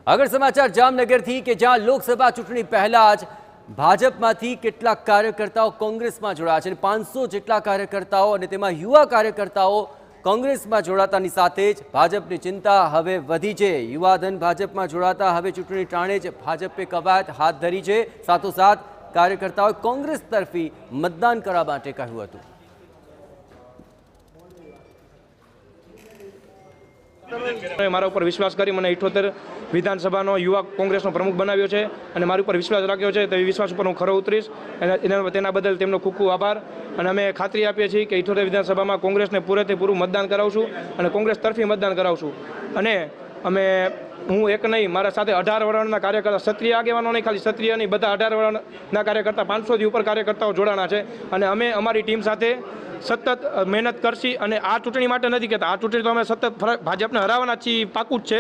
આગળ સમાચાર જામનગરથી કે જ્યાં લોકસભા ચૂંટણી પહેલા જ ભાજપમાંથી કેટલાક કાર્યકર્તાઓ કોંગ્રેસમાં જોડાયા છે અને 500 જેટલા કાર્યકર્તાઓ અને તેમાં યુવા કાર્યકર્તાઓ કોંગ્રેસમાં જોડાતાની સાથે જ ભાજપની ચિંતા હવે વધી છે। યુવાધન ભાજપમાં જોડાતા હવે ચૂંટણી ટાણે જ ભાજપે કવાયત હાથ ધરી છે। સાથોસાથ કાર્યકર્તાઓએ કોંગ્રેસ તરફી મતદાન કરવા માટે કહ્યું હતું। મારા ઉપર વિશ્વાસ કરી મને 78 વિધાનસભાનો યુવા કોંગ્રેસનો પ્રમુખ બનાવ્યો છે અને મારી ઉપર વિશ્વાસ રાખ્યો છે। તે વિશ્વાસ ઉપર હું ખરો ઉતરીશ અને તેના બદલ તેમનો ખૂબ ખૂબ આભાર। અને અમે ખાતરી આપીએ છીએ કે 78 વિધાનસભામાં કોંગ્રેસને પૂરેપૂરું મતદાન કરાવશું અને કોંગ્રેસ તરફી મતદાન કરાવશું। અને અમે હું એક નહીં, મારા સાથે 18 વર્ષના કાર્યકર્તા, ક્ષત્રિય આગેવાનો નહીં, ખાલી ક્ષત્રિય નહીં, બધા 18 વર્ષના કાર્યકર્તા, 500થી ઉપર કાર્યકર્તાઓ જોડાણા છે અને અમે અમારી ટીમ સાથે સતત મહેનત કરશી। અને આ ચૂંટણી માટે નથી કહેતા, આ ચૂંટણી તો અમે સતત ભાજપને હરાવવાના છીએ, પાકું જ છે।